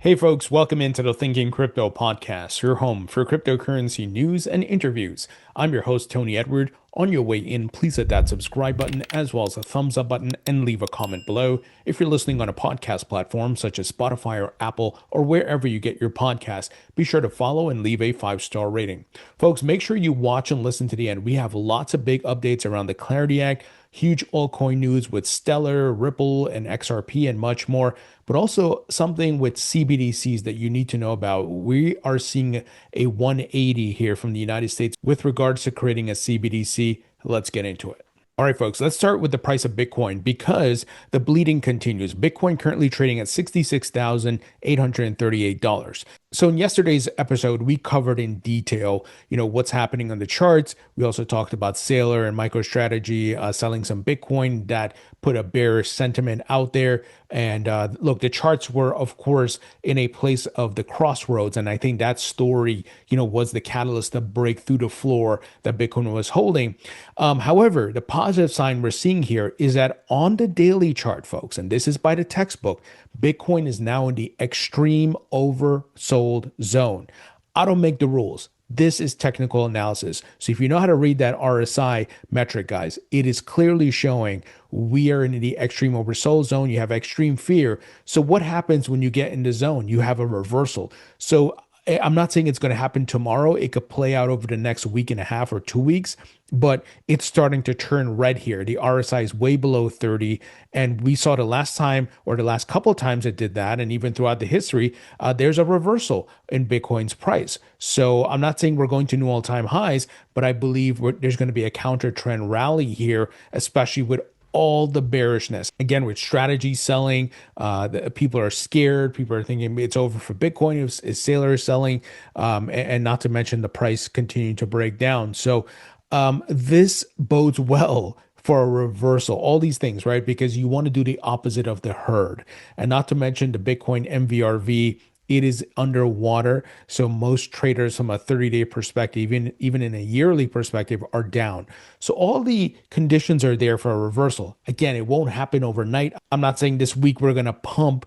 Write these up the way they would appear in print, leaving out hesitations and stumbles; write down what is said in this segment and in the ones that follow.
Hey folks, welcome into the Thinking Crypto podcast, your home for cryptocurrency news and interviews. I'm your host, Tony Edward. On your way in, please hit that subscribe button as well as a thumbs up button and leave a comment below. If you're listening on a podcast platform such as Spotify or Apple or wherever you get your podcast, be sure to follow and leave a 5-star rating. Folks, make sure you watch and listen to the end. We have lots of big updates around the Clarity Act, huge altcoin news with Stellar, Ripple, and XRP, and much more, but also something with CBDCs that you need to know about. We are seeing a 180 here from the United States with regards to creating a CBDC. Let's get into it. All right, folks, let's start with the price of Bitcoin because the bleeding continues. Bitcoin currently trading at $66,838. So in yesterday's episode, we covered in detail, what's happening on the charts. We also talked about Sailor and MicroStrategy selling some Bitcoin that put a bearish sentiment out there. And look, the charts were, of course, in a place of the crossroads. And I think that story, was the catalyst to break through the floor that Bitcoin was holding. However, the positive sign we're seeing here is that on the daily chart, folks, and this is by the textbook, Bitcoin is now in the extreme oversold zone. I don't make the rules. This is technical analysis. So if you know how to read that RSI metric, guys, it is clearly showing we are in the extreme oversold zone. You have extreme fear. So what happens when you get in the zone? You have a reversal. So I'm not saying it's going to happen tomorrow. It could play out over the next week and a half or 2 weeks, but it's starting to turn red here. The RSI is way below 30. And we saw the last time or the last couple of times it did that. And even throughout the history, there's a reversal in Bitcoin's price. So I'm not saying we're going to new all-time highs, but I believe there's going to be a counter trend rally here, especially with all the bearishness. Again, with strategy selling, the people are scared. People are thinking it's over for Bitcoin if Sailor is selling, and not to mention the price continuing to break down. So this bodes well for a reversal, all these things, right? Because you want to do the opposite of the herd. And not to mention the Bitcoin MVRV, it is underwater. So most traders from a 30-day perspective, even in a yearly perspective, are down. So all the conditions are there for a reversal. Again, it won't happen overnight. I'm not saying this week we're going to pump.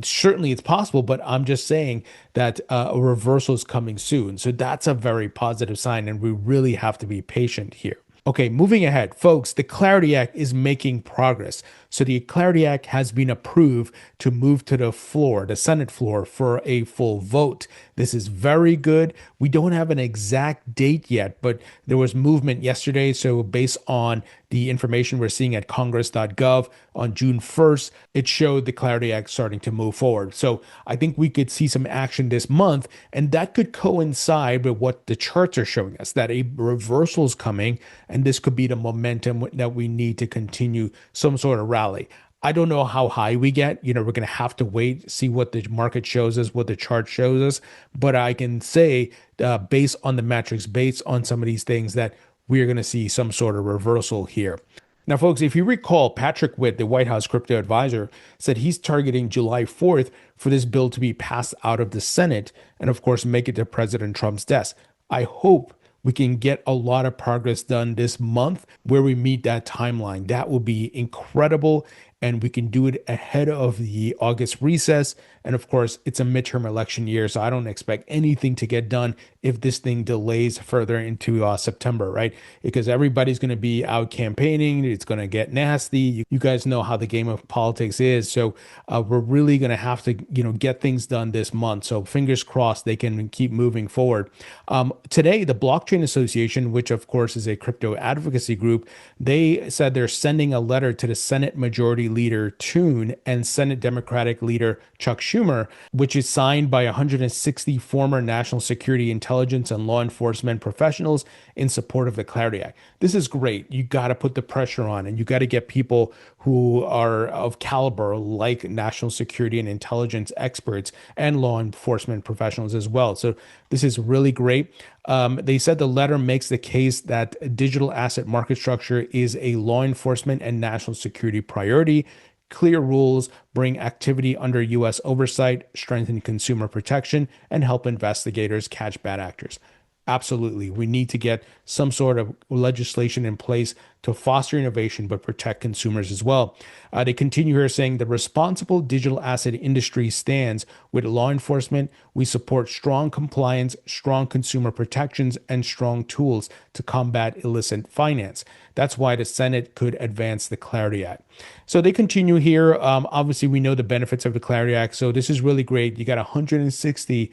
Certainly it's possible, but I'm just saying that a reversal is coming soon. So that's a very positive sign, and we really have to be patient here. Okay, moving ahead, folks, the Clarity Act is making progress. So the Clarity Act has been approved to move to the floor, the Senate floor, for a full vote. This is very good. We don't have an exact date yet, but there was movement yesterday. So based on the information we're seeing at congress.gov on June 1st, it showed the Clarity Act starting to move forward. So I think we could see some action this month, and that could coincide with what the charts are showing us, that a reversal is coming, and this could be the momentum that we need to continue some sort of rally. I don't know how high we get. We're going to have to wait, see what the market shows us, what the chart shows us. But I can say, based on the metrics, based on some of these things, that we're going to see some sort of reversal here. Now, folks, if you recall, Patrick Witt, the White House crypto advisor, said he's targeting July 4th for this bill to be passed out of the Senate and, of course, make it to President Trump's desk. I hope we can get a lot of progress done this month where we meet that timeline. That will be incredible. And we can do it ahead of the August recess. And of course, it's a midterm election year, so I don't expect anything to get done if this thing delays further into September, right? Because everybody's going to be out campaigning. It's going to get nasty. You guys know how the game of politics is. So we're really going to have to, get things done this month. So fingers crossed they can keep moving forward. Today, the Blockchain Association, which of course is a crypto advocacy group, they said they're sending a letter to the Senate Majority Leader Toon and Senate Democratic Leader Chuck Schumer, which is signed by 160 former national security, intelligence, and law enforcement professionals in support of the Clarity Act. This is great. You got to put the pressure on, and you got to get people who are of caliber, like national security and intelligence experts and law enforcement professionals as well. So this is really great. They said the letter makes the case that digital asset market structure is a law enforcement and national security priority. Clear rules bring activity under U.S. oversight, strengthen consumer protection, and help investigators catch bad actors. Absolutely. We need to get some sort of legislation in place to foster innovation but protect consumers as well. They continue here saying the responsible digital asset industry stands with law enforcement. We support strong compliance, strong consumer protections, and strong tools to combat illicit finance. That's why the Senate could advance the Clarity Act. So they continue here. Obviously, we know the benefits of the Clarity Act. So this is really great. You got 160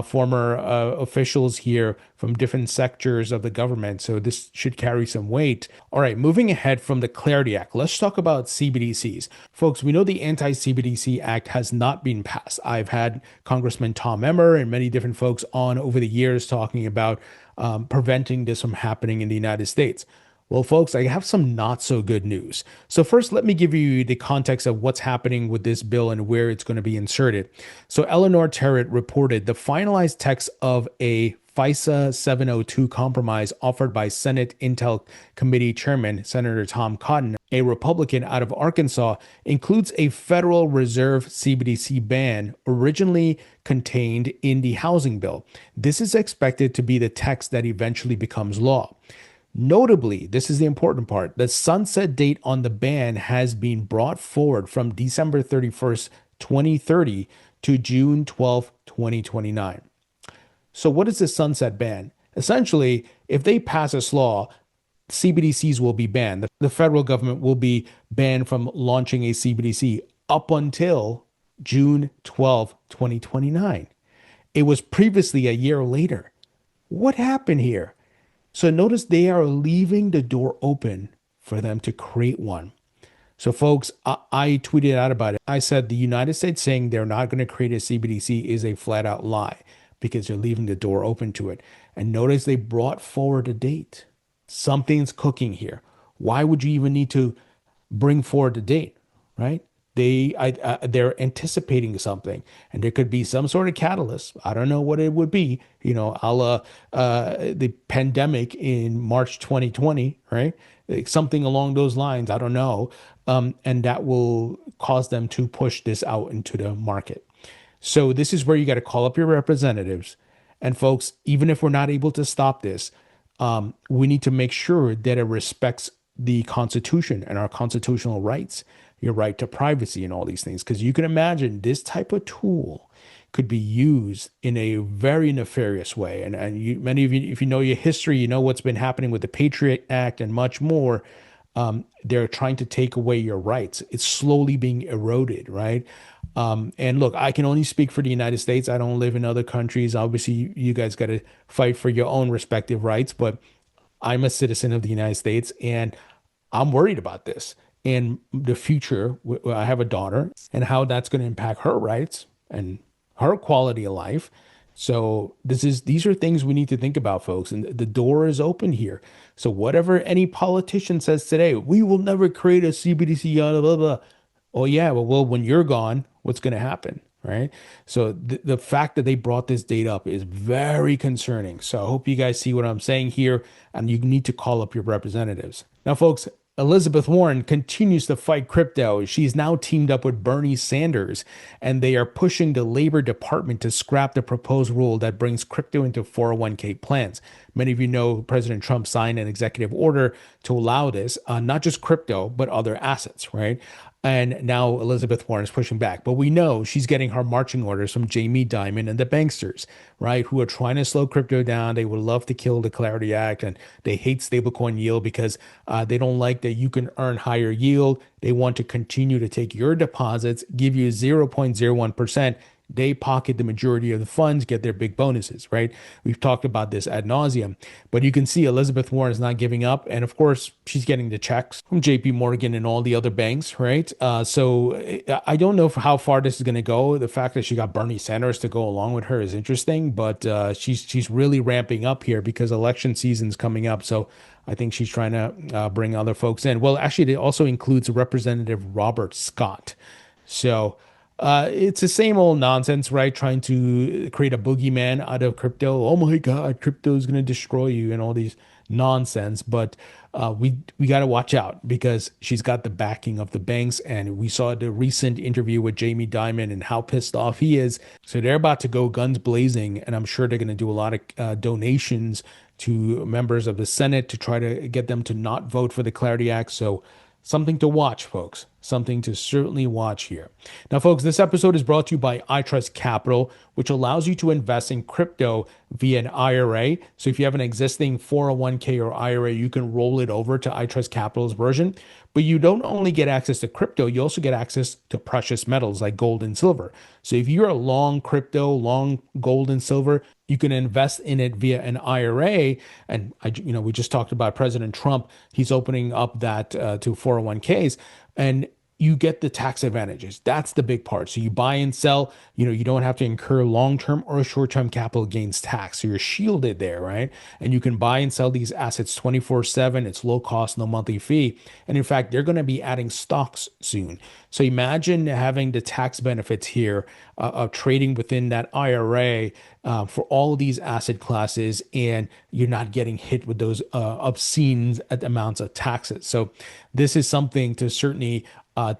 former officials here from different sectors of the government. So this should carry some weight. All right, moving ahead from the Clarity Act, let's talk about CBDCs. Folks, we know the Anti-CBDC Act has not been passed. I've had Congressman Tom Emmer and many different folks on over the years talking about preventing this from happening in the United States. Well, folks, I have some not so good news. So first, let me give you the context of what's happening with this bill and where it's going to be inserted. So Eleanor Terrett reported the finalized text of a FISA 702 compromise offered by Senate Intel Committee Chairman Senator Tom Cotton, a Republican out of Arkansas, includes a Federal Reserve CBDC ban originally contained in the housing bill. This is expected to be the text that eventually becomes law. Notably, this is the important part, the sunset date on the ban has been brought forward from December 31st, 2030 to June 12th, 2029. So what is the sunset ban? Essentially, if they pass this law, CBDCs will be banned. The federal government will be banned from launching a CBDC up until June 12th, 2029. It was previously a year later. What happened here? So notice they are leaving the door open for them to create one. So folks, I tweeted out about it. I said the United States saying they're not going to create a CBDC is a flat out lie because they're leaving the door open to it. And notice they brought forward a date. Something's cooking here. Why would you even need to bring forward the date, right? They're anticipating something, and there could be some sort of catalyst. I don't know what it would be, a la the pandemic in March 2020, right? Like something along those lines. I don't know, and that will cause them to push this out into the market. So this is where you got to call up your representatives, and folks, even if we're not able to stop this, we need to make sure that it respects the Constitution and our constitutional rights, your right to privacy and all these things. Because you can imagine this type of tool could be used in a very nefarious way. And many of you, if you know your history, you know what's been happening with the Patriot Act and much more. They're trying to take away your rights. It's slowly being eroded, right? And look, I can only speak for the United States. I don't live in other countries. Obviously, you guys got to fight for your own respective rights, but I'm a citizen of the United States, and I'm worried about this and the future. I have a daughter, and how that's going to impact her rights and her quality of life. So these are things we need to think about, folks. And the door is open here. So whatever any politician says today, we will never create a CBDC, blah, blah, blah. Oh yeah, well, when you're gone, what's going to happen? Right. So the fact that they brought this date up is very concerning. So I hope you guys see what I'm saying here, and you need to call up your representatives. Now, folks, Elizabeth Warren continues to fight crypto. She's now teamed up with Bernie Sanders, and they are pushing the Labor Department to scrap the proposed rule that brings crypto into 401k plans. Many of you know President Trump signed an executive order to allow this, not just crypto, but other assets, right? And now Elizabeth Warren is pushing back. But we know she's getting her marching orders from Jamie Dimon and the banksters, right, who are trying to slow crypto down. They would love to kill the Clarity Act, and they hate stablecoin yield because they don't like that you can earn higher yield. They want to continue to take your deposits, give you 0.01%. They pocket the majority of the funds, get their big bonuses, right? We've talked about this ad nauseum, but you can see Elizabeth Warren is not giving up. And of course, she's getting the checks from JP Morgan and all the other banks, right? So I don't know how far this is going to go. The fact that she got Bernie Sanders to go along with her is interesting, but she's really ramping up here because election season's coming up. So I think she's trying to bring other folks in. Well, actually, it also includes Representative Robert Scott. So it's the same old nonsense, right? Trying to create a boogeyman out of crypto. Oh my God, crypto is going to destroy you and all these nonsense. But we got to watch out because she's got the backing of the banks. And we saw the recent interview with Jamie Dimon and how pissed off he is. So they're about to go guns blazing. And I'm sure they're going to do a lot of donations to members of the Senate to try to get them to not vote for the Clarity Act. So something to watch, folks. Something to certainly watch here. Now, folks, this episode is brought to you by iTrust Capital, which allows you to invest in crypto via an IRA. So if you have an existing 401k or IRA, you can roll it over to iTrust Capital's version. But you don't only get access to crypto, you also get access to precious metals like gold and silver. So if you're a long crypto, long gold and silver, you can invest in it via an IRA. And we just talked about President Trump. He's opening up that to 401ks, and you get the tax advantages. That's the big part. So you buy and sell, you don't have to incur long-term or short-term capital gains tax. So you're shielded there, right? And you can buy and sell these assets 24/7. It's low cost, no monthly fee. And in fact, they're going to be adding stocks soon. So imagine having the tax benefits here of trading within that IRA for all of these asset classes, and you're not getting hit with those obscene amounts of taxes. So this is something to certainly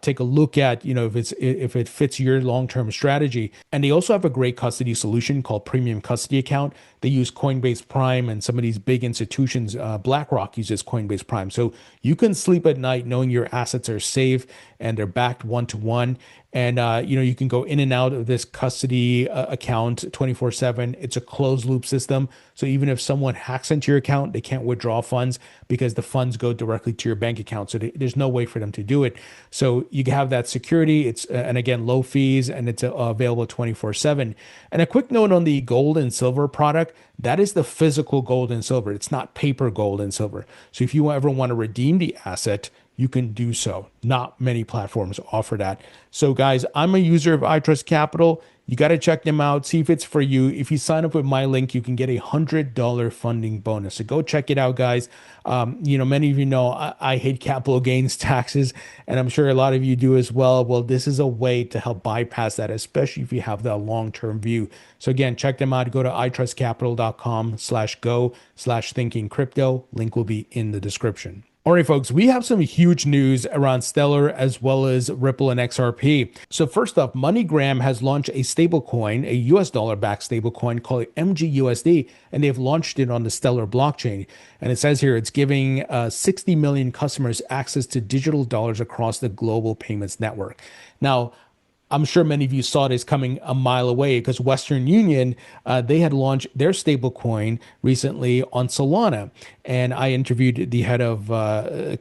take a look at, if it fits your long-term strategy. And they also have a great custody solution called Premium Custody Account. They use Coinbase Prime, and some of these big institutions, BlackRock uses Coinbase Prime. So you can sleep at night knowing your assets are safe and they're backed one-to-one. And, you can go in and out of this custody account 24/7. It's a closed loop system. So even if someone hacks into your account, they can't withdraw funds because the funds go directly to your bank account. So there's no way for them to do it. So you have that security. It's, and again, low fees, and it's available 24/7. And a quick note on the gold and silver product, that is the physical gold and silver. It's not paper gold and silver. So if you ever want to redeem the asset, you can do so. Not many platforms offer that. So guys, I'm a user of iTrust Capital. You got to check them out, see if it's for you. If you sign up with my link, you can get a $100 funding bonus. So go check it out, guys. Many of you know I hate capital gains taxes, and I'm sure a lot of you do as well. Well, this is a way to help bypass that, especially if you have that long-term view. So again, check them out. Go to itrustcapital.com/go/thinkingcrypto. Link will be in the description. All right, folks, we have some huge news around Stellar as well as Ripple and XRP. So first up, MoneyGram has launched a stablecoin, a US dollar-backed stablecoin called MGUSD, and they've launched it on the Stellar blockchain. And it says here it's giving 60 million customers access to digital dollars across the global payments network. Now, I'm sure many of you saw this coming a mile away because Western Union, they had launched their stablecoin recently on Solana. And I interviewed the head of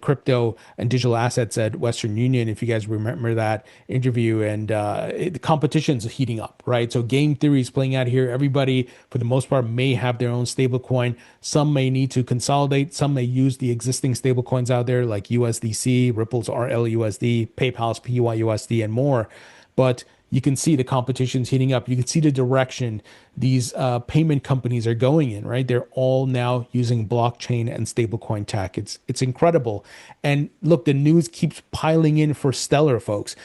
crypto and digital assets at Western Union, if you guys remember that interview. And the competition's heating up, right? So game theory is playing out here. Everybody, for the most part, may have their own stablecoin. Some may need to consolidate. Some may use the existing stablecoins out there like USDC, Ripple's RLUSD, PayPal's PYUSD, and more. But you can see the competition's heating up. You can see the direction these payment companies are going in, right? They're all now using blockchain and stablecoin tech. It's incredible. And look, the news keeps piling in for Stellar, folks.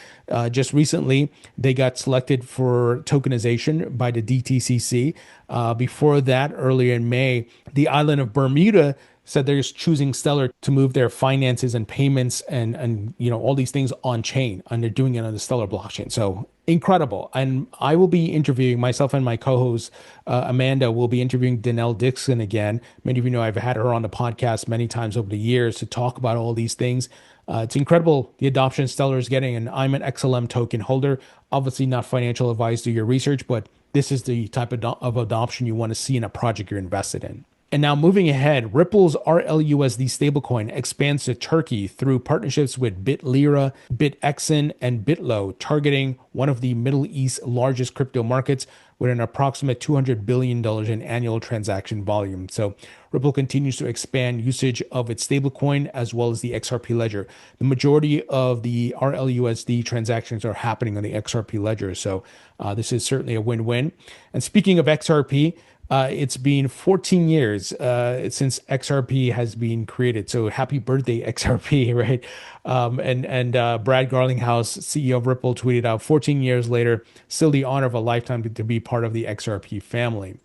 Just recently, they got selected for tokenization by the DTCC. Before that, earlier in May, the island of Bermuda said they're just choosing Stellar to move their finances and payments and all these things on chain, and they're doing it on the Stellar blockchain. So incredible. And I will be interviewing, myself and my co-host Amanda will be interviewing Danelle Dixon again. Many of you know I've had her on the podcast many times over the years to talk about all these things. It's incredible the adoption Stellar is getting, and I'm an XLM token holder. Obviously not financial advice, do your research, but this is the type of adoption you want to see in a project you're invested in. And now moving ahead, Ripple's RLUSD stablecoin expands to Turkey through partnerships with BitLira, BitExen, and Bitlo, targeting one of the Middle East's largest crypto markets with an approximate $200 billion in annual transaction volume. So Ripple continues to expand usage of its stablecoin as well as the XRP ledger. The majority of the RLUSD transactions are happening on the XRP ledger. So this is certainly a win-win. And speaking of XRP, it's been 14 years since XRP has been created. So happy birthday, XRP, right? And Brad Garlinghouse, CEO of Ripple, tweeted out 14 years later, still the honor of a lifetime to be part of the XRP family.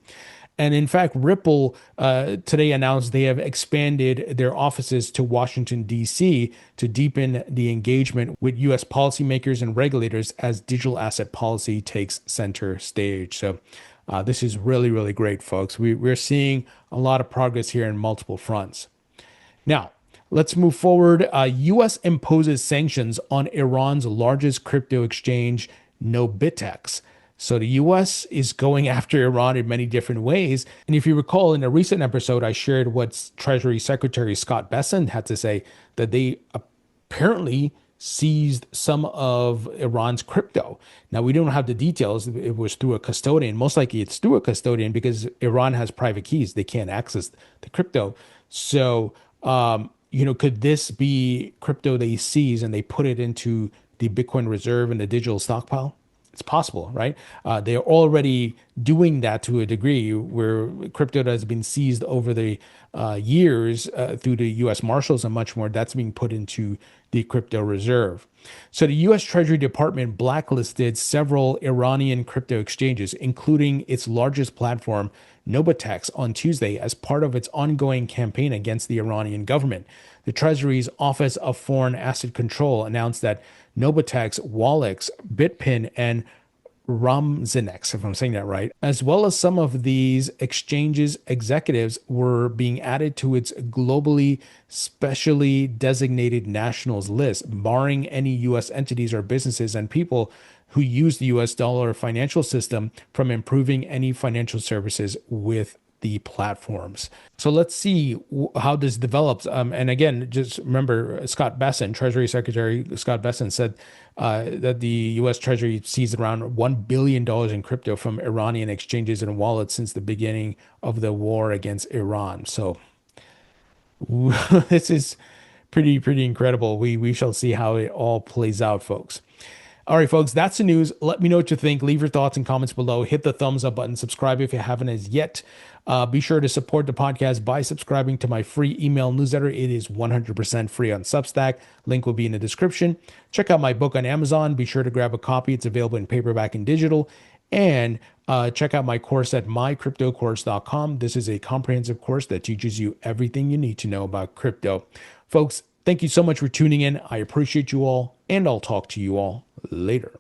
And in fact, Ripple today announced they have expanded their offices to Washington, D.C. to deepen the engagement with U.S. policymakers and regulators as digital asset policy takes center stage. So This is really, really great, folks. We're seeing a lot of progress here in multiple fronts. Now, let's move forward. U.S. imposes sanctions on Iran's largest crypto exchange, NoBitX. So the U.S. is going after Iran in many different ways. And if you recall, in a recent episode, I shared what Treasury Secretary Scott Bessent had to say, that they apparently seized some of Iran's crypto. Now, we don't have the details. It was through a custodian. Most likely it's through a custodian because Iran has private keys. They can't access the crypto. So, could this be crypto they seize and they put it into the Bitcoin reserve and the digital stockpile? It's possible, right? They're already doing that to a degree where crypto that has been seized over the years through the U.S. Marshals and much more, that's being put into the crypto reserve. So the U.S. Treasury Department blacklisted several Iranian crypto exchanges, including its largest platform, NoBitX, on Tuesday as part of its ongoing campaign against the Iranian government. The Treasury's Office of Foreign Asset Control announced that NoBitX, Wallix, Bitpin, and Ramzinex, if I'm saying that right, as well as some of these exchanges executives were being added to its globally specially designated nationals list, barring any U.S. entities or businesses and people who use the U.S. dollar financial system from improving any financial services with the platforms. So let's see how this develops. And again, just remember Scott Bessent, Treasury Secretary Scott Bessent, said that the U.S. Treasury seized around $1 billion in crypto from Iranian exchanges and wallets since the beginning of the war against Iran. So this is pretty incredible. We shall see how it all plays out, folks. All right, folks, that's the news. Let me know what you think. Leave your thoughts and comments below. Hit the thumbs up button. Subscribe if you haven't as yet. Be sure to support the podcast by subscribing to my free email newsletter. It is 100% free on Substack. Link will be in the description. Check out my book on Amazon. Be sure to grab a copy. It's available in paperback and digital. And check out my course at mycryptocourse.com. This is a comprehensive course that teaches you everything you need to know about crypto. Folks, thank you so much for tuning in. I appreciate you all, and I'll talk to you all later.